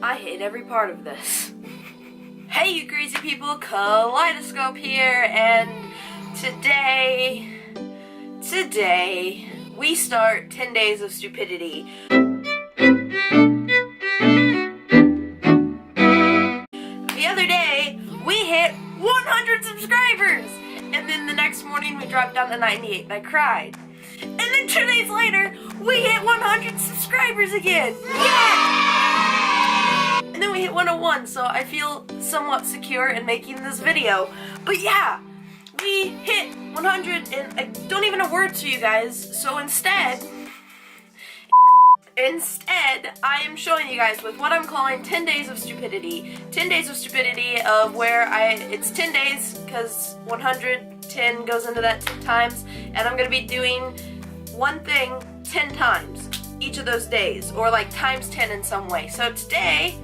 I hate every part of this. Hey you crazy people, Kaleidoscope here, and today we start 10 days of stupidity. The other day, we hit 100 subscribers! And then the next morning we dropped down to 98 and I cried. And then 2 days later, we hit 100 subscribers again! Yeah! And then we hit 101, so I feel somewhat secure in making this video. But yeah, we hit 100 and I don't even have words for you guys, so instead, I am showing you guys with what I'm calling 10 days of stupidity. 10 days of stupidity of where it's 10 days because 110 goes into that 10 times, and I'm going to be doing one thing 10 times each of those days, or like times 10 in some way. So today,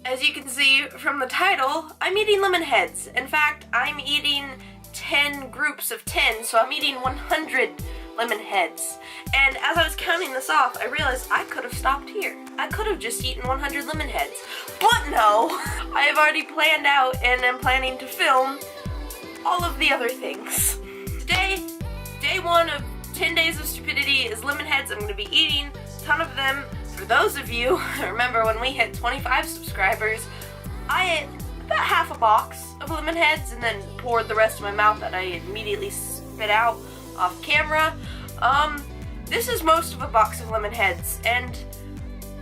as you can see from the title, I'm eating LEMONHEADS. In fact, I'm eating 10 groups of 10, so I'm eating 100 LEMONHEADS. And as I was counting this off, I realized I could have stopped here. I could have just eaten 100 LEMONHEADS. But no, I have already planned out and am planning to film all of the other things. Today, day one of 10 days of stupidity is LEMONHEADS. I'm going to be eating a ton of them. For those of you, remember when we hit 25 subscribers, I ate about half a box of LEMONHEADS and then poured the rest in my mouth that I immediately spit out off camera. This is most of a box of LEMONHEADS, and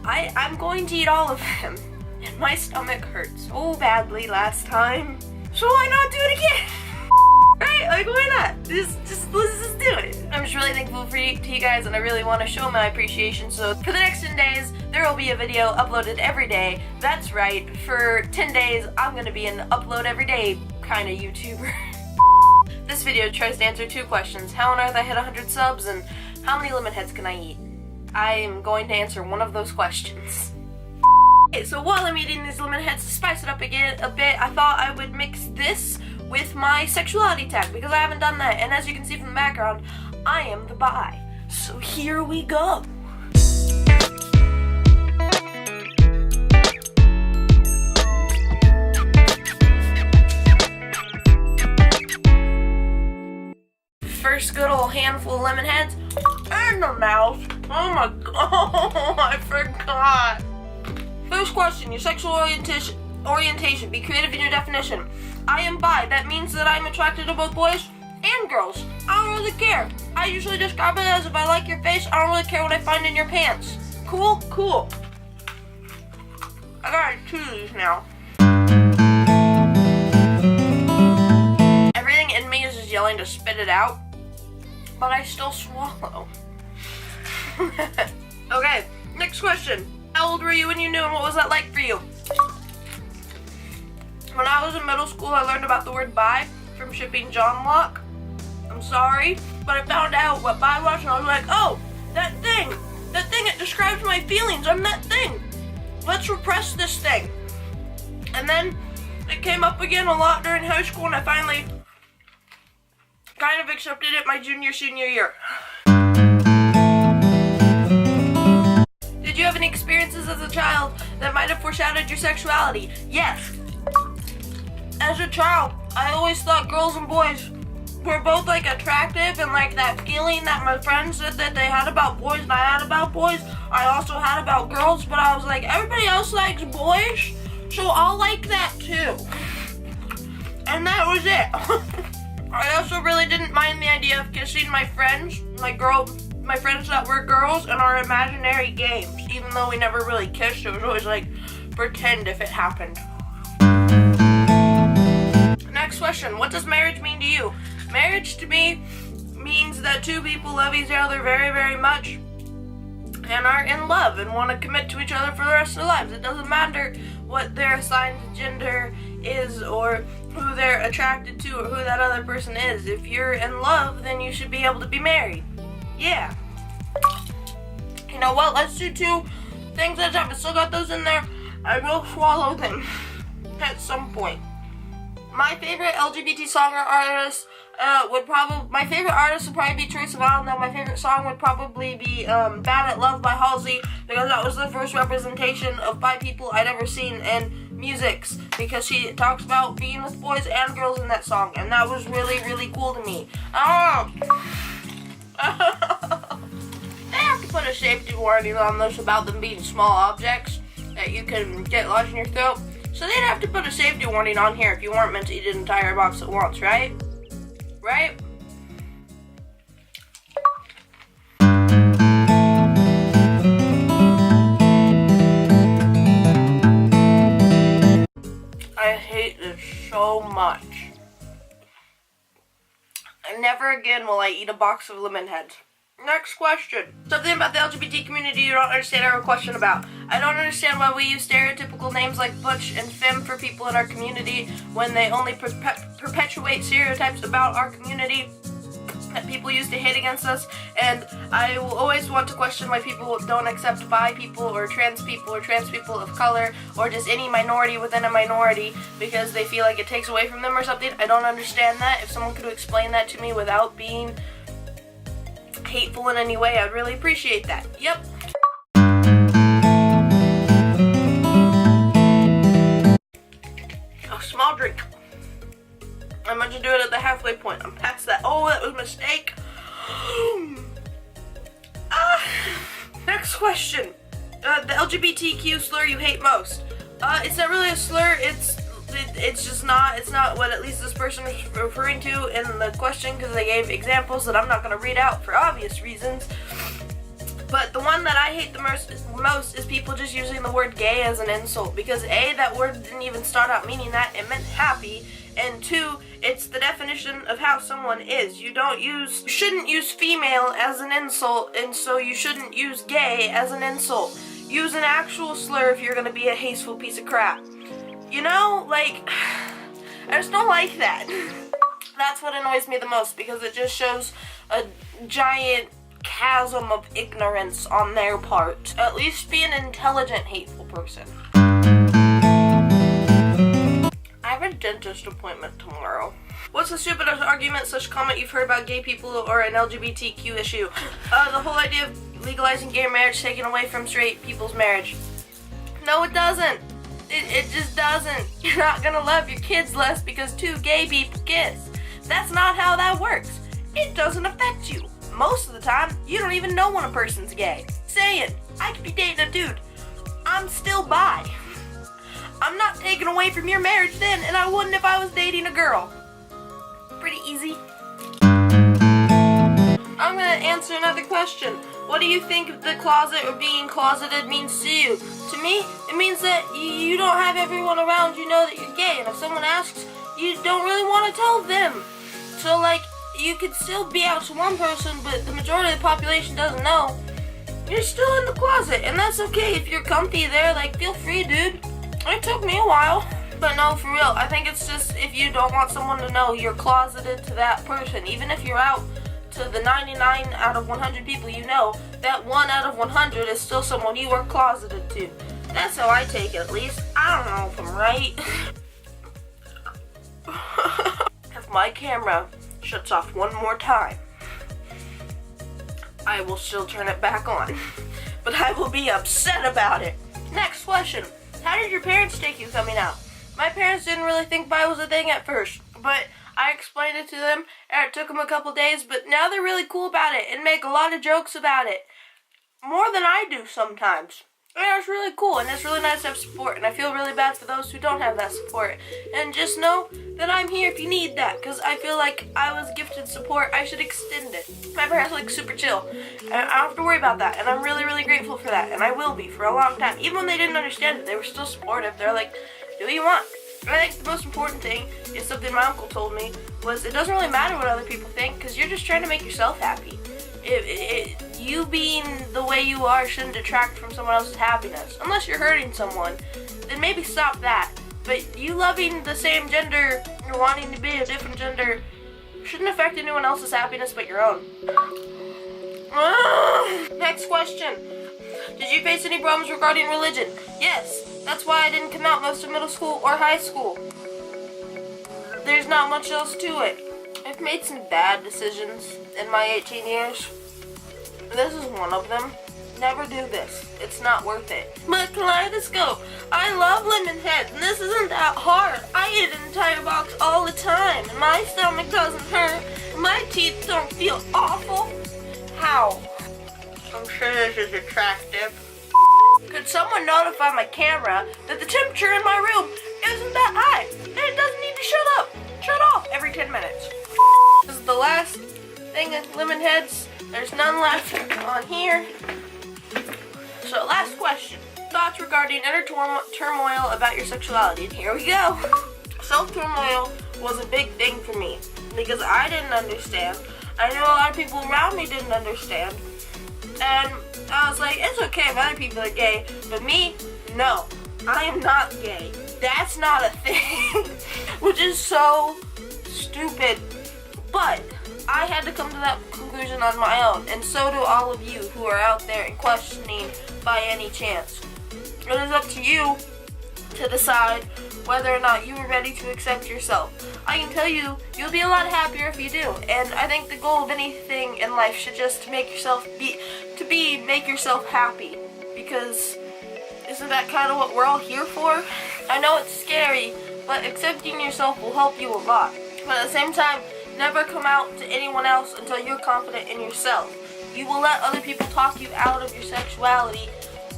I'm going to eat all of them. And my stomach hurt so badly last time, so why not do it again? Right? Like, why not? Let's just do it. I'm just really thankful to you guys, and I really want to show my appreciation. So for the next 10 days, there will be a video uploaded every day. That's right. For 10 days, I'm going to be an upload every day kind of YouTuber. This video tries to answer 2 questions. How on earth I hit 100 subs, and how many LEMONHEADS can I eat? I am going to answer one of those questions. Okay, so while I'm eating these LEMONHEADS, to spice it up again a bit, I thought I would mix this with my sexuality tag, because I haven't done that, and as you can see from the background, I am the bi. So here we go. First good old handful of LEMONHEADS in the mouth. Oh my god, I forgot. First question, your sexual orientation. Be creative in your definition. I am bi. That means that I'm attracted to both boys and girls. I don't really care. I usually describe it as if I like your face, I don't really care what I find in your pants. Cool? Cool. I gotta choose now. Everything in me is just yelling to spit it out, but I still swallow. Okay, next question. How old were you when you knew, and what was that like for you? When I was in middle school, I learned about the word bi from Shipping John Locke. I'm sorry, but I found out what bi was, and I was like, oh, that thing, it describes my feelings, I'm that thing. Let's repress this thing. And then it came up again a lot during high school, and I finally kind of accepted it my senior year. Did you have any experiences as a child that might have foreshadowed your sexuality? Yes. As a child, I always thought girls and boys were both like attractive, and like that feeling that my friends said that they had about boys and I had about boys, I also had about girls, but I was like, everybody else likes boys, so I'll like that too. And that was it. I also really didn't mind the idea of kissing my friends, my friends that were girls, in our imaginary games. Even though we never really kissed, it was always like, pretend if it happened. Next question, what does marriage mean to you? Marriage to me means that 2 people love each other very, very much and are in love and want to commit to each other for the rest of their lives. It doesn't matter what their assigned gender is or who they're attracted to or who that other person is. If you're in love, then you should be able to be married. Yeah. You know what? Let's do 2 things at a time. I still got those in there. I will swallow them at some point. My favorite LGBT song or artist my favorite artist would probably be Trace Vaughn, though my favorite song would probably be Bad at Love by Halsey, because that was the first representation of bi people I'd ever seen in musics, because she talks about being with boys and girls in that song, and that was really, really cool to me. They have to put a safety warning on this about them being small objects that you can get lodged in your throat. So they'd have to put a safety warning on here if you weren't meant to eat an entire box at once, right? Right? I hate this so much. And never again will I eat a box of LEMONHEADS. Next question. Something about the LGBT community you don't understand or have a question about. I don't understand why we use stereotypical names like butch and femme for people in our community when they only perpetuate stereotypes about our community that people use to hate against us. And I will always want to question why people don't accept bi people or trans people of color or just any minority within a minority because they feel like it takes away from them or something. I don't understand that. If someone could explain that to me without being hateful in any way, I'd really appreciate that. Yep. A small drink. I meant to do it at the halfway point. I'm past that. Oh, that was a mistake. Next question. The LGBTQ slur you hate most. It's not really a slur. It's just not. It's not what at least this person is referring to in the question because they gave examples that I'm not going to read out for obvious reasons. But the one that I hate the most is people just using the word gay as an insult because A, that word didn't even start out meaning that. It meant happy. And 2, it's the definition of how someone is. You shouldn't use female as an insult, and so you shouldn't use gay as an insult. Use an actual slur if you're going to be a hateful piece of crap. You know, like, I just don't like that. That's what annoys me the most because it just shows a giant chasm of ignorance on their part. At least be an intelligent, hateful person. I have a dentist appointment tomorrow. What's the stupidest argument / comment you've heard about gay people or an LGBTQ issue? The whole idea of legalizing gay marriage taken away from straight people's marriage. No, it doesn't. It just doesn't. You're not gonna love your kids less because 2 gay people kiss. That's not how that works. It doesn't affect you. Most of the time, you don't even know when a person's gay. Saying, I could be dating a dude. I'm still bi. I'm not taken away from your marriage then, and I wouldn't if I was dating a girl. Pretty easy. I'm gonna answer another question. What do you think of the closet or being closeted means to you? To me, it means that you don't have everyone around you know that you're gay, and if someone asks, you don't really want to tell them. So, like, you could still be out to one person, but the majority of the population doesn't know. You're still in the closet, and that's okay if you're comfy there. Like, feel free, dude. It took me a while. But no, for real, I think it's just if you don't want someone to know you're closeted to that person, even if you're out to the 99 out of 100 people you know, that 1 out of 100 is still someone you are closeted to. That's how I take it, at least. I don't know if I'm right. If my camera shuts off one more time, I will still turn it back on. But I will be upset about it. Next question. How did your parents take you coming out? My parents didn't really think bi was a thing at first, but I explained it to them, and it took them a couple days, but now they're really cool about it and make a lot of jokes about it. More than I do sometimes. And it's really cool, and it's really nice to have support, and I feel really bad for those who don't have that support. And just know that I'm here if you need that, because I feel like I was gifted support. I should extend it. My parents are like super chill, and I don't have to worry about that, and I'm really, really grateful for that, and I will be for a long time. Even when they didn't understand it, they were still supportive. They're like, do what you want. And I think the most important thing is something my uncle told me, was it doesn't really matter what other people think, because you're just trying to make yourself happy. You being the way you are shouldn't detract from someone else's happiness. Unless you're hurting someone, then maybe stop that. But you loving the same gender or wanting to be a different gender shouldn't affect anyone else's happiness but your own. Next question. Did you face any problems regarding religion? Yes. That's why I didn't come out most of middle school or high school. There's not much else to it. I've made some bad decisions in my 18 years. This is one of them. Never do this. It's not worth it. But Kaleidoscope, I love LEMONHEADS, and this isn't that hard. I eat an entire box all the time, and my stomach doesn't hurt, and my teeth don't feel awful. How? I'm sure this is attractive. Could someone notify my camera that the temperature in my room isn't that high, and it doesn't need to shut off every 10 minutes. This is the last thing of LEMONHEADS. There's none left on here. So last question. Thoughts regarding inner turmoil about your sexuality. Here we go. Self-turmoil was a big thing for me because I didn't understand. I know a lot of people around me didn't understand. And I was like, it's okay if other people are gay, but me, no. I am not gay. That's not a thing. Which is so stupid. But I had to come to that conclusion on my own, and so do all of you who are out there and questioning by any chance. It is up to you to decide whether or not you are ready to accept yourself. I can tell you, you'll be a lot happier if you do, and I think the goal of anything in life should just to make yourself happy, because isn't that kind of what we're all here for? I know it's scary, but accepting yourself will help you a lot. But at the same time, never come out to anyone else until you're confident in yourself. You will let other people talk you out of your sexuality,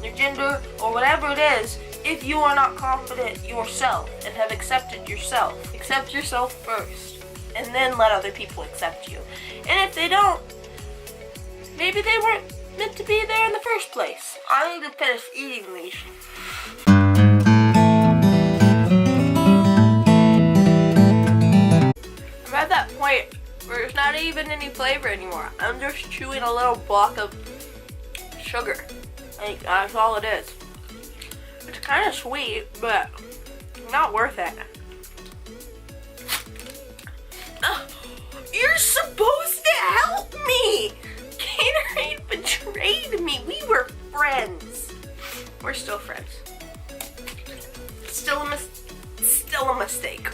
your gender, or whatever it is if you are not confident yourself and have accepted yourself. Accept yourself first, and then let other people accept you. And if they don't, maybe they weren't meant to be there in the first place. I need to finish eating these. I'm at that point where there's not even any flavor anymore. I'm just chewing a little block of sugar. Like, that's all it is. It's kind of sweet, but not worth it. You're supposed to help me! Gatorade betrayed me. We were friends. We're still friends. Still a mistake.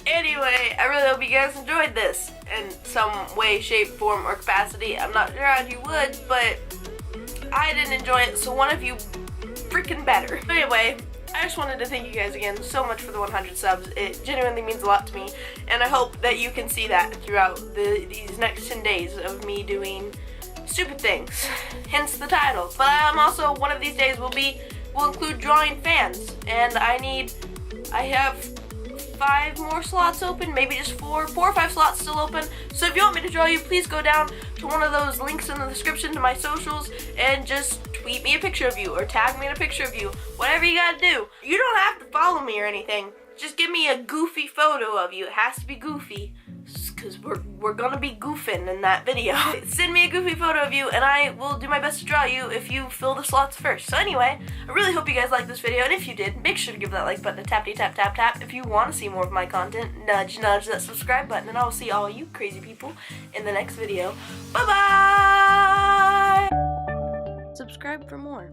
Anyway, I really hope you guys enjoyed this in some way, shape, form, or capacity. I'm not sure how you would, but I didn't enjoy it, so one of you freaking better. Anyway, I just wanted to thank you guys again so much for the 100 subs. It genuinely means a lot to me, and I hope that you can see that throughout these next 10 days of me doing stupid things, hence the title. But I'm also, one of these days will include drawing fans, and I have 5 more slots open, maybe just 4 or 5 slots still open. So if you want me to draw you, please go down to one of those links in the description to my socials and just tweet me a picture of you or tag me in a picture of you. Whatever you gotta do. You don't have to follow me or anything. Just give me a goofy photo of you. It has to be goofy, because we're gonna be goofing in that video. Send me a goofy photo of you and I will do my best to draw you if you fill the slots first. So anyway, I really hope you guys liked this video, and if you did, make sure to give that like button a tappity tap tap tap. If you want to see more of my content, nudge nudge that subscribe button, and I will see all you crazy people in the next video. Bye bye! Subscribe for more.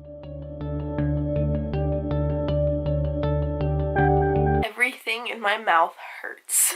Everything in my mouth hurts.